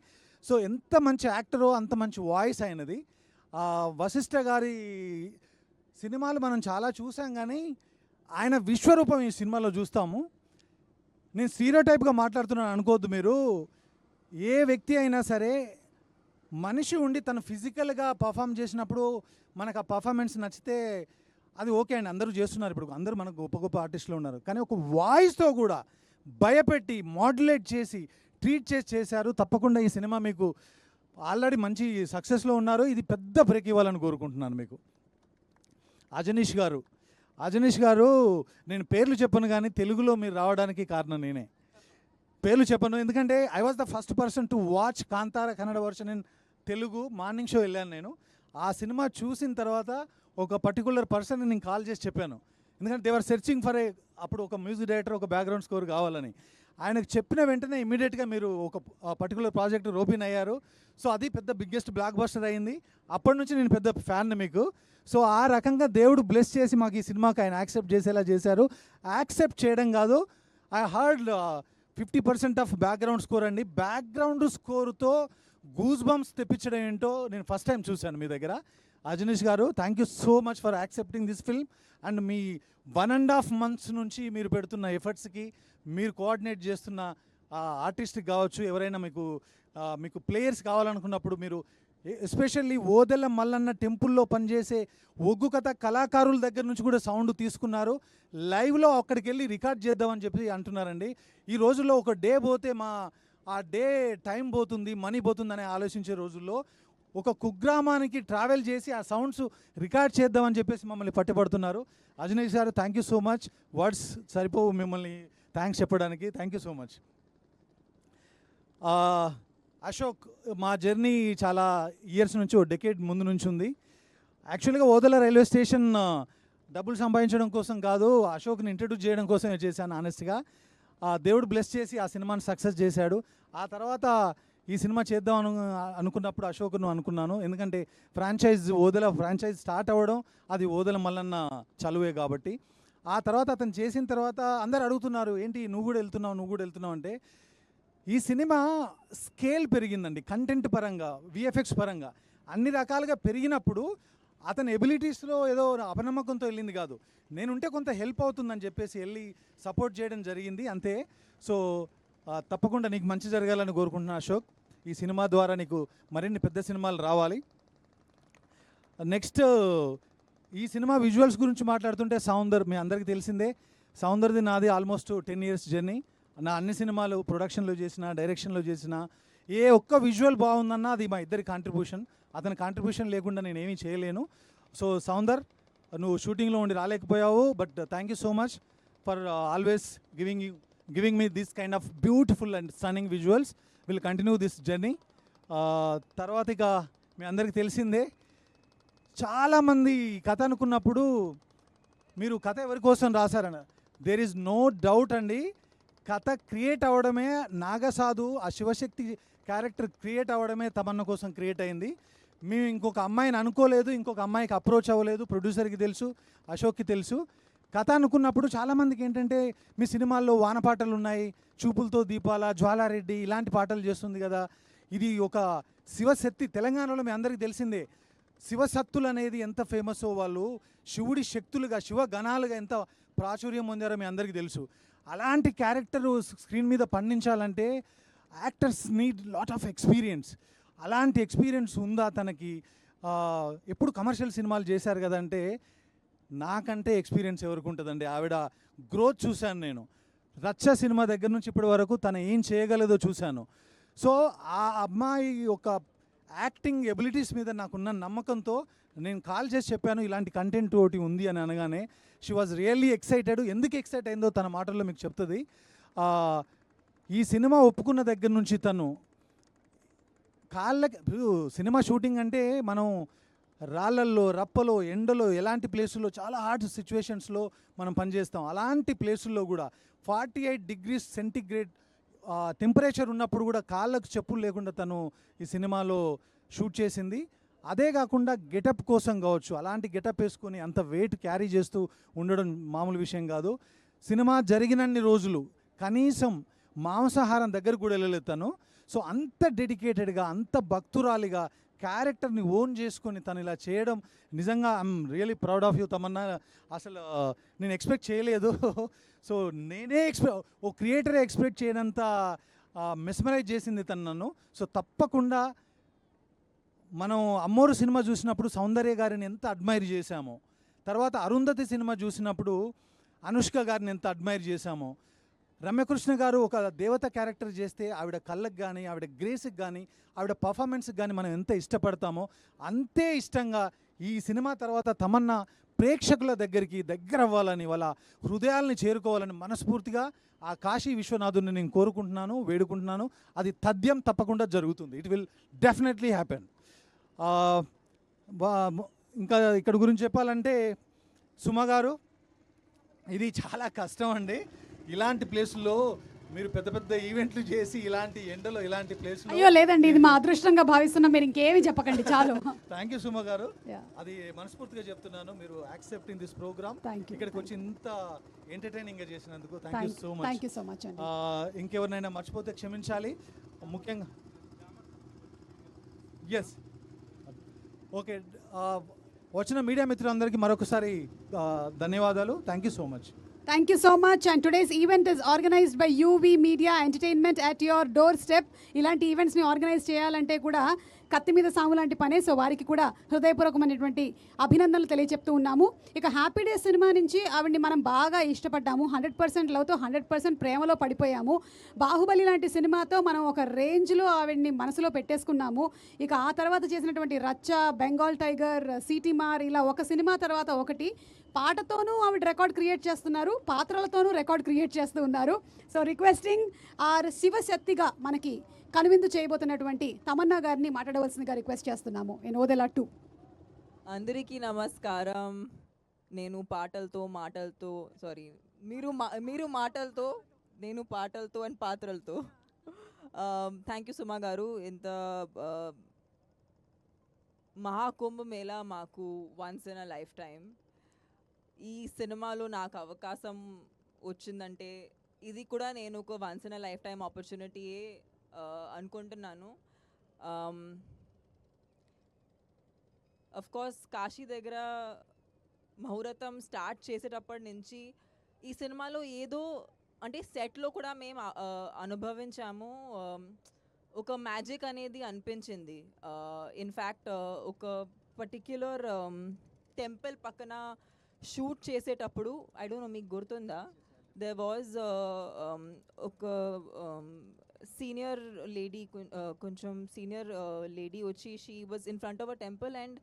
సో ఎంత మంచి యాక్టరో అంత మంచి వాయిస్ ఆయనది. వశిష్ఠ గారి సినిమాలు మనం చాలా చూసాం, కానీ ఆయన విశ్వరూపం ఈ సినిమాలో చూస్తాము. నేను స్టీరియోటైప్గా మాట్లాడుతున్నాను అనుకోవద్దు మీరు. ఏ వ్యక్తి అయినా సరే మనిషి ఉండి తను ఫిజికల్గా పర్ఫామ్ చేసినప్పుడు మనకు ఆ పర్ఫార్మెన్స్ నచ్చితే అది ఓకే అండి, అందరూ చేస్తున్నారు, ఇప్పుడు అందరూ మనకు గొప్ప గొప్ప ఆర్టిస్టులు ఉన్నారు. కానీ ఒక వాయిస్తో కూడా భయపెట్టి మాడ్యులేట్ చేసి ట్రీట్ చేశారు. తప్పకుండా ఈ సినిమా మీకు ఆల్రెడీ మంచి సక్సెస్లో ఉన్నారు, ఇది పెద్ద బ్రేక్ ఇవ్వాలని కోరుకుంటున్నాను మీకు. అజనీష్ గారు నేను పేర్లు చెప్పను, కానీ తెలుగులో మీరు రావడానికి కారణం నేనే. పేర్లు చెప్పను ఎందుకంటే I was the first person to watch Kantara Kannada version in Telugu. Morning show వెళ్ళాను నేను. ఆ సినిమా చూసిన తర్వాత ఒక పర్టికులర్ పర్సన్ నేను కాల్ చేసి చెప్పాను, ఎందుకంటే దేవర్ సెర్చింగ్ ఫర్ అప్పుడు ఒక మ్యూజిక్ డైరెక్టర్, ఒక బ్యాక్గ్రౌండ్ స్కోర్ కావాలని. ఆయనకు చెప్పిన వెంటనే ఇమీడియట్గా మీరు ఒక పర్టికులర్ ప్రాజెక్ట్ రోపిన్ అయ్యారు. సో అది పెద్ద బిగ్గెస్ట్ బ్లాక్ బస్టర్ అయింది. అప్పటి నుంచి నేను పెద్ద ఫ్యాన్ మీకు. సో ఆ రకంగా దేవుడు బ్లెస్ చేసి మాకు ఈ సినిమాకి ఆయన యాక్సెప్ట్ చేసేలా చేశారు. యాక్సెప్ట్ చేయడం కాదు, I heard 50% of background score అండి. బ్యాక్గ్రౌండ్ స్కోరుతో గూస్ బంప్స్ తెప్పించడం ఏంటో నేను ఫస్ట్ టైం చూశాను మీ దగ్గర. అజనీష్ గారు, thank you so much for accepting this film. And me 1.5 months నుంచి మీరు పెడుతున్న ఎఫర్ట్స్కి, మీరు కోఆర్డినేట్ చేస్తున్న ఆర్టిస్ట్కి కావచ్చు, ఎవరైనా మీకు ప్లేయర్స్ కావాలనుకున్నప్పుడు మీరు ఎస్పెషల్లీ ఓదెల మల్లన్న టెంపుల్లో పనిచేసే ఒగ్గు కథ కళాకారుల దగ్గర నుంచి కూడా సౌండ్ తీసుకున్నారు. లైవ్లో అక్కడికి వెళ్ళి రికార్డ్ చేద్దామని చెప్పి అంటున్నారండి. ఈ రోజుల్లో ఒక డే పోతే ఆ డే టైం పోతుంది, మనీ పోతుందని ఆలోచించే రోజుల్లో ఒక కుగ్రామానికి ట్రావెల్ చేసి ఆ సౌండ్స్ రికార్డ్ చేద్దామని చెప్పేసి మమ్మల్ని పట్టుబడుతున్నారు. అజనీష్ గారు, thank you so much. Words సరిపోవు మిమ్మల్ని థ్యాంక్స్ చెప్పడానికి. Thank you so much. Ashok, మా జర్నీ చాలా ఇయర్స్ నుంచి, ఓ డెకేడ్ ముందు నుంచి ఉంది. యాక్చువల్గా ఓదెల రైల్వే స్టేషన్ డబ్బులు సంపాదించడం కోసం కాదు, అశోక్ని ఇంట్రడ్యూస్ చేయడం కోసమే చేశాను ఆనెస్ట్గా. దేవుడు బ్లెస్ చేసి ఆ సినిమాని సక్సెస్ చేశాడు. ఆ తర్వాత ఈ సినిమా చేద్దాం అనుకున్నప్పుడు అశోక్ను అనుకున్నాను. ఎందుకంటే ఓదెల ఫ్రాంచైజ్ స్టార్ట్ అవ్వడం అది ఓదెల మల్లన్న చలువే కాబట్టి. ఆ తర్వాత అతను చేసిన తర్వాత అందరు అడుగుతున్నారు, ఏంటి నువ్వు కూడా వెళ్తున్నావు అంటే ఈ సినిమా స్కేల్ పెరిగిందండి. కంటెంట్ పరంగా, విఎఫ్ఎక్స్ పరంగా అన్ని రకాలుగా పెరిగినప్పుడు అతని ఎబిలిటీస్లో ఏదో అపనమ్మకంతో వెళ్ళింది కాదు, నేనుంటే కొంత హెల్ప్ అవుతుందని చెప్పేసి వెళ్ళి సపోర్ట్ చేయడం జరిగింది అంతే. సో తప్పకుండా నీకు మంచి జరగాలని కోరుకుంటున్నా అశోక్. ఈ సినిమా ద్వారా నీకు మరిన్ని పెద్ద సినిమాలు రావాలి. నెక్స్ట్ ఈ సినిమా విజువల్స్ గురించి మాట్లాడుతుంటే సౌందర్ మీ అందరికీ తెలిసిందే. సౌందర్ది నాది ఆల్మోస్ట్ 10 years జర్నీ. నా అన్ని సినిమాలు ప్రొడక్షన్లో చేసిన, డైరెక్షన్లో చేసిన, ఏ ఒక్క విజువల్ బాగుందన్నా అది మా ఇద్దరి కాంట్రిబ్యూషన్. అతని కాంట్రిబ్యూషన్ లేకుండా నేను ఏమీ చేయలేను. సో సౌందర్, నువ్వు షూటింగ్లో ఉండి రాలేకపోయావు, but thank you so much for always giving me this kind of beautiful and stunning visuals. Will continue this journey. తర్వాత ఇక మీ అందరికీ తెలిసిందే, చాలామంది కథ అనుకున్నప్పుడు మీరు కథ ఎవరి కోసం రాశారని, దేర్ ఈజ్ నో డౌట్ అండి. కథ క్రియేట్ అవ్వడమే నాగసాధు, ఆ శివశక్తి క్యారెక్టర్ క్రియేట్ అవ్వడమే తమన్నా కోసం క్రియేట్ అయింది. మేము ఇంకొక అమ్మాయిని అనుకోలేదు, ఇంకొక అమ్మాయికి అప్రోచ్ అవ్వలేదు. ప్రొడ్యూసర్కి తెలుసు, అశోక్కి తెలుసు. కథ అనుకున్నప్పుడు చాలామందికి ఏంటంటే మీ సినిమాల్లో వాన పాటలు ఉన్నాయి, చూపులతో దీపాల, జ్వాలారెడ్డి ఇలాంటి పాటలు చేస్తుంది కదా, ఇది ఒక శివశక్తి. తెలంగాణలో మీ అందరికీ తెలిసిందే శివశక్తులు అనేది ఎంత ఫేమసో, వాళ్ళు శివుడి శక్తులుగా, శివగణాలుగా ఎంత ప్రాచుర్యం పొందారో మీ అందరికీ తెలుసు. అలాంటి క్యారెక్టర్ స్క్రీన్ మీద పండించాలంటే actors need lot of experience. అలాంటి ఎక్స్పీరియన్స్ ఉందా తనకి? ఎప్పుడు కమర్షియల్ సినిమాలు చేశారు కదంటే, నాకంటే ఎక్స్పీరియన్స్ ఎవరికి ఉంటుందండి. ఆవిడ గ్రోత్ చూశాను నేను. రచ్చ సినిమా దగ్గర నుంచి ఇప్పటి వరకు తను ఏం చేయగలదో చూశాను. సో ఆ అమ్మాయి ఒక యాక్టింగ్ ఎబిలిటీస్ మీద నాకున్న నమ్మకంతో నేను కాల్ చేసి చెప్పాను ఇలాంటి కంటెంట్ ఒకటి ఉంది అని అనగానే షీ వాజ్ రియల్లీ ఎక్సైటెడ్. ఎందుకు ఎక్సైట్ అయిందో తన మాటల్లో మీకు చెప్తుంది. ఈ సినిమా ఒప్పుకున్న దగ్గర నుంచి తను సినిమా షూటింగ్ అంటే మనం రాళ్ళల్లో, రప్పలో, ఎండలో, ఎలాంటి ప్లేసుల్లో, చాలా హార్డ్ సిచ్యువేషన్స్లో మనం పనిచేస్తాం. అలాంటి ప్లేసుల్లో కూడా 48 degrees సెంటిగ్రేడ్ టెంపరేచర్ ఉన్నప్పుడు కూడా కాళ్ళకు చెప్పులు లేకుండా తను ఈ సినిమాలో షూట్ చేసింది. అదే కాకుండా గెటప్ కోసం కావచ్చు, అలాంటి గెటప్ వేసుకొని అంత వెయిట్ క్యారీ చేస్తూ ఉండడం మామూలు విషయం కాదు. సినిమా జరిగినన్ని రోజులు కనీసం మాంసాహారం దగ్గర కూడా వెళ్ళలేదు తను. సో అంత డెడికేటెడ్గా, అంత భక్తురాలిగా క్యారెక్టర్ని ఓన్ చేసుకొని తను ఇలా చేయడం నిజంగా I'm really proud of you Tamannaah. అసలు నేను ఎక్స్పెక్ట్ చేయలేదు. సో నేనే ఓ క్రియేటరే ఎక్స్పెక్ట్ చేయనంత మెస్మరైజ్ చేసింది తను నన్ను. సో తప్పకుండా మనం అమ్మోరు సినిమా చూసినప్పుడు సౌందర్య గారిని ఎంత అడ్మైర్ చేశామో, తర్వాత అరుంధతి సినిమా చూసినప్పుడు అనుష్క గారిని ఎంత అడ్మైర్ చేశామో, రమ్యకృష్ణ గారు ఒక దేవత క్యారెక్టర్ చేస్తే ఆవిడ కళ్ళకు కానీ, ఆవిడ గ్రేస్కి కానీ, ఆవిడ పర్ఫార్మెన్స్కి కానీ మనం ఎంత ఇష్టపడతామో అంతే ఇష్టంగా ఈ సినిమా తర్వాత తమన్నా ప్రేక్షకుల దగ్గర అవ్వాలని, వాళ్ళ హృదయాల్ని చేరుకోవాలని మనస్ఫూర్తిగా ఆ కాశీ విశ్వనాథుని నేను కోరుకుంటున్నాను, వేడుకుంటున్నాను. అది తథ్యం తప్పకుండా జరుగుతుంది. It will definitely happen. ఇంకా ఇక్కడ గురించి చెప్పాలంటే సుమ గారు, ఇది చాలా కష్టం అండి. ఇలాంటి ప్లేసుల్లో మీరు పెద్ద పెద్ద ఈవెంట్లు చేసి ఇలాంటి ఎండలో ఇలాంటి ప్లేసులో. అయ్యో లేదండి, ఇది మా అదృష్టంగా భావిస్తున్నాం. మీరు ఇంకేమి చెప్పకండి, చాలు. థ్యాంక్ యూ సుమ గారు, అది మనస్ఫూర్తిగా చెప్తున్నాను. మీరు యాక్సెప్టింగ్ దిస్ ప్రోగ్రామ్, ఇక్కడికి వచ్చి ఇంత ఎంటర్టైనింగ్ గా చేసినందుకు thank you so much. Thank you so much అండి. ఇంకెవరినైనా మర్చిపోతే క్షమించాలి. ముఖ్యంగా ఎస్ ఓకే, వచ్చిన మీడియా మిత్రులందరికీ మరొకసారి ధన్యవాదాలు. Thank you so much. Thank you so much. And today's event is organized by UV Media Entertainment at your doorstep. ఇలాంటి ఈవెంట్స్ని ఆర్గనైజ్ చేయాలంటే కూడా కత్తి మీద సాము లాంటి పనే. సో వారికి కూడా హృదయపూర్వకమైనటువంటి అభినందనలు తెలియజెప్తూ ఉన్నాము. ఇక హ్యాపీ డేస్ సినిమా నుంచి ఆవిడ్ని మనం బాగా ఇష్టపడ్డాము. 100% లవ్తో 100% ప్రేమలో పడిపోయాము. బాహుబలి లాంటి సినిమాతో మనం ఒక రేంజ్లో ఆవిడ్ని మనసులో పెట్టేసుకున్నాము. ఇక ఆ తర్వాత చేసినటువంటి రచ్చ, బెంగాల్ టైగర్, సిటీమార్, ఇలా ఒక సినిమా తర్వాత ఒకటి పాటతోనూ ఆవిడ రికార్డ్ క్రియేట్ చేస్తున్నారు, పాత్రలతోనూ రికార్డ్ క్రియేట్ చేస్తూ ఉన్నారు. సో రిక్వెస్టింగ్ ఆర్ శివశక్తిగా మనకి కనువిందు చేయబోతున్నటువంటి తమన్నా గారిని మాట్లాడవలసిందిగా రిక్వెస్ట్ చేస్తున్నాము. ఇన్ ఓదెలా 2. అందరికీ నమస్కారం. నేను మాటలతో మీరు మాటలతో, నేను పాటలతో అండ్ పాత్రలతో థ్యాంక్ యూ సుమా గారు. ఇంత మహాకుంభ మేళా మాకు once in a lifetime. ఈ సినిమాలో నాకు అవకాశం వచ్చిందంటే ఇది కూడా నేను ఒక once in a lifetime ఆపర్చునిటీయే అనుకుంటున్నాను. అఫ్ కోర్స్ కాశీ దగ్గర ముహూర్తం స్టార్ట్ చేసేటప్పటి నుంచి ఈ సినిమాలో ఏదో అంటే సెట్లో కూడా మేము అనుభవించాము. ఒక మ్యాజిక్ అనేది అనిపించింది. ఇన్ఫ్యాక్ట్ ఒక పర్టిక్యులర్ టెంపుల్ పక్కన షూట్ చేసేటప్పుడు ఐ డోంట్ నో మీకు గుర్తుందా, there was ఒక సీనియర్ లేడీ, కొంచెం సీనియర్ లేడీ వచ్చి she was in front of a temple and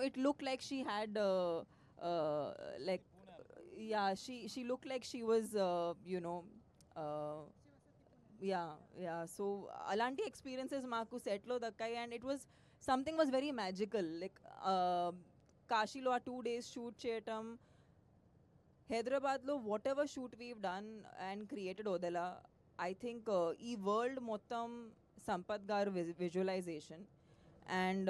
it looked like she had like yeah she looked like she was yeah so alanti experiences maaku set lo dakkai and it was something was very magical, like kashi lo 2 days shoot cheyatam, hyderabad lo whatever shoot we've done and created odela, I think ee world mottam sampath garu visualization and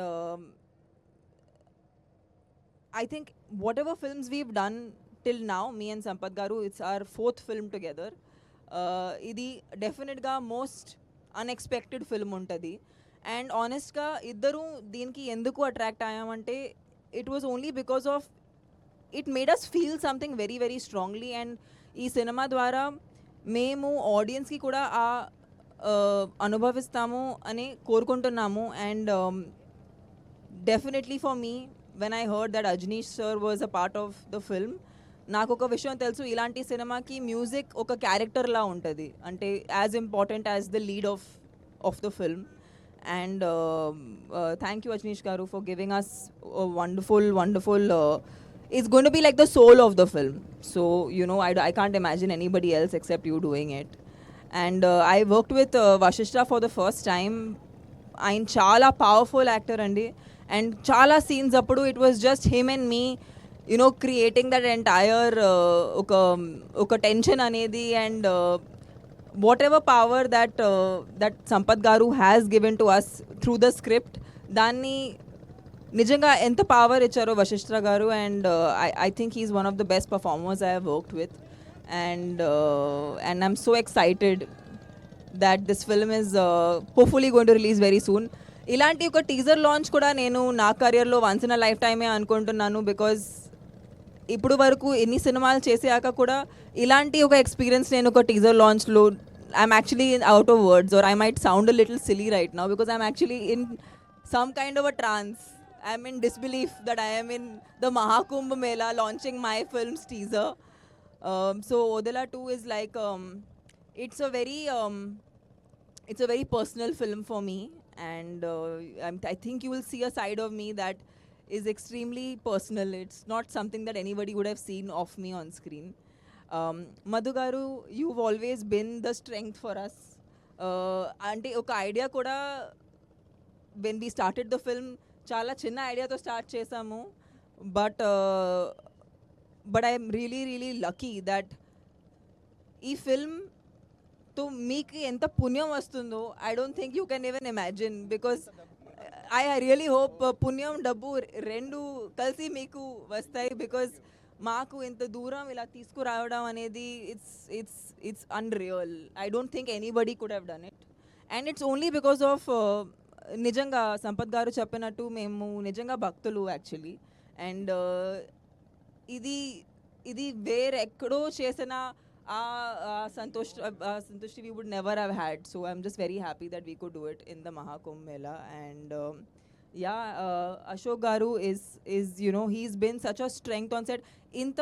I think whatever films we've done till now, me and Sampath Garu, it's our 4th film together. Idi definite ga most unexpected film untadi. And honest ga iddaru deenki enduku attract ayamante it was only because of it made us feel something very very strongly and ee cinema dwara memu audience ki kuda aa anubhavistamu ani korukuntunnamu and definitely for me when I heard that Ajnish sir was a part of the film, నాకు ఒక విషయం తెలుసు, ఇలాంటి సినిమాకి music ఒక character లా ఉంటుంది, అంటే as important as the lead of the film. And thank you Ajneesh garu for giving us wonderful it's going to be like the soul of the film, so I can't imagine anybody else except you doing it. And I worked with Vashishta for the first time. ఆయన చాలా powerful actor అండి, and చాలా scenes అప్పుడు it was just him and me creating that entire ఒక tension అనేది and whatever power that Sampath garu has given to us through the script, దాన్ని నిజంగా ఎంత పవర్ ఇచ్చారో Vashishta garu. And I think he's one of the best performers I have worked with and I'm so excited that this film is hopefully going to release very soon. ఇలాంటి ఒక teaser launch కూడా నేను నా కెరియర్లో వన్స్ ఇన్ అ లైఫ్ టైమే అనుకుంటున్నాను, because ఇప్పుడు వరకు ఎన్ని సినిమాలు చేసాక కూడా ఇలాంటి ఒక ఎక్స్పీరియన్స్ నేను ఒక టీజర్ లాంచ్లో I'm actually out of words or I might sound a little silly right now because I'm actually in some kind of a trance. I'm in disbelief that I am in the Mahakumbh Mela launching my film's teaser. So Odela 2 is like it's a very personal film for me, and I think you will see a side of me that is extremely personal. It's not something that anybody would have seen of me on screen. Madhu garu, you've always been the strength for us. Ante oka idea kuda when we started the film చాలా చిన్న ఐడియాతో start చేసాము, but I'm really lucky that ఈ ఫిల్మ్తో మీకు ఎంత పుణ్యం వస్తుందో I don't think you can even imagine, because I really hope పుణ్యం డబ్బు రెండు కలిసి మీకు వస్తాయి, బికాజ్ మాకు ఇంత దూరం ఇలా తీసుకురావడం అనేది it's unreal. I don't think anybody could have done it, and it's only because of నిజంగా సంపత్ గారు చెప్పినట్టు మేము నిజంగా భక్తులు యాక్చువల్లీ. అండ్ ఇది వేరెక్కడో చేసిన సంతోషి we would never have had. So I'm just very happy that we could do it in the Mahakumbh Mela. And Ashok garu is he's been such a strength on set. ఇంత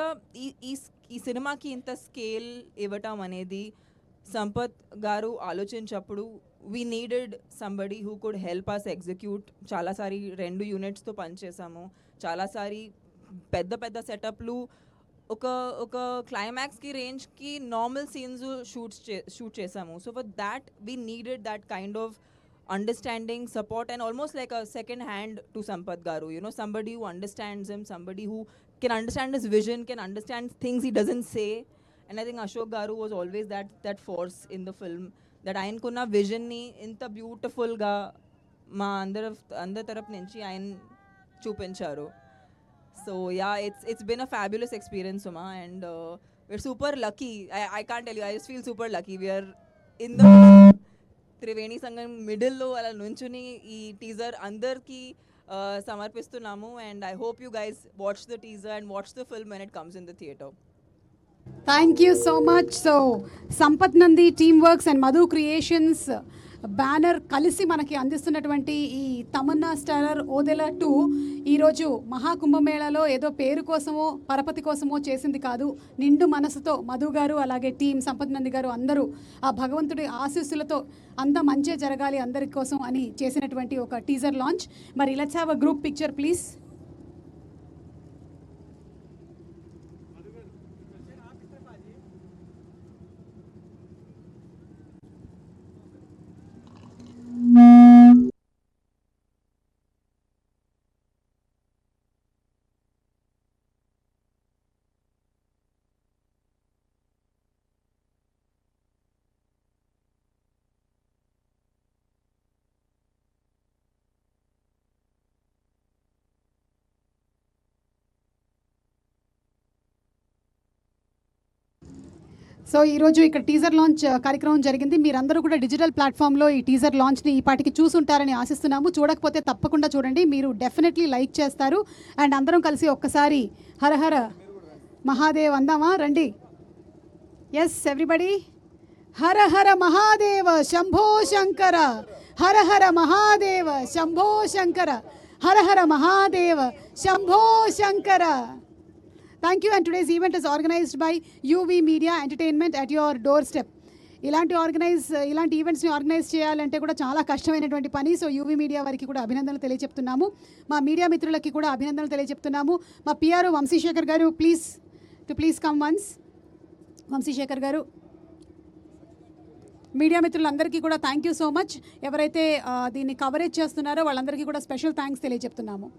ఈ సినిమాకి ఇంత స్కేల్ ఇవ్వటం అనేది సంపత్ గారు ఆలోచించప్పుడు we needed somebody who could help us execute. చాలాసారి 2 యూనిట్స్తో పనిచేసాము, చాలాసారి పెద్ద సెటప్లు, ఒక క్లైమాక్స్కి రేంజ్కి నార్మల్ సీన్స్ షూట్ చేసాము. So for that we needed that kind of understanding, support, and almost like a second hand to Sampath గారు. Somebody who understands him, somebody who can understand his vision, can understand things he doesn't say. And I think Ashok Garu was always that force in the film. That ఆయనకున్న విజన్ని ఇంత బ్యూటిఫుల్గా మా అందరి తరపు నుంచి ఆయన చూపించారు. So yeah, it's been a fabulous experience, Uma, and we're super lucky. I can't tell you, I just feel super lucky. We are in the Triveni Sangam మిడిల్లో అలా నుంచుని ఈ టీజర్ అందరికీ సమర్పిస్తున్నాము. And I hope you guys watch the teaser and watch the film when it comes in the theatre. Thank you so much. So Sampath Nandi team works and Madhu Creations banner కలిసి మనకి అందిస్తున్నటువంటి ఈ తమన్నా స్టారర్ ఓదెలా 2 ఈరోజు మహాకుంభమేళాలో ఏదో పేరు కోసమో పరపతి కోసమో చేసింది కాదు. నిండు మనసుతో మధు గారు అలాగే టీం సంపత్ నంది గారు అందరూ ఆ భగవంతుడి ఆశీస్సులతో అంతా మంచే జరగాలి అందరి కోసం అని చేసినటువంటి ఒక టీజర్ లాంచ్. మరి let's have a group picture please. So ఈరోజు ఇక్కడ టీజర్ లాంచ్ కార్యక్రమం జరిగింది. మీరందరూ కూడా డిజిటల్ ప్లాట్ఫామ్లో ఈ టీజర్ లాంచ్ని ఈ పాటికి చూసుంటారని ఆశిస్తున్నాము. చూడకపోతే తప్పకుండా చూడండి, మీరు డెఫినెట్లీ లైక్ చేస్తారు. అండ్ అందరం కలిసి ఒక్కసారి హరహర మహాదేవ్ అందామా? రండి. Yes everybody, Hara Hara Mahadeva Shambho Shankara, Hara Hara Mahadeva Shambho Shankara, Hara Hara Mahadeva Shambho Shankara. Thank you, and today's event is organized by UV Media Entertainment at your doorstep. ఇలాంటి ఈవెంట్స్ని ఆర్గనైజ్ చేయాలంటే కూడా చాలా కష్టమైనటువంటి పని. సో యూవీ మీడియా వారికి కూడా అభినందనలు తెలియజెప్తున్నాము. మా మీడియా మిత్రులకి కూడా అభినందనలు తెలియజెప్తున్నాము. మా పిఆర్ఓ వంశీశేఖర్ గారు ప్లీజ్ కమ్ వన్స్. వంశీశేఖర్ గారు, మీడియా మిత్రులందరికీ కూడా థ్యాంక్ యూ సో మచ్. ఎవరైతే దీన్ని కవరేజ్ చేస్తున్నారో వాళ్ళందరికీ కూడా స్పెషల్ థ్యాంక్స్ తెలియజెప్తున్నాము.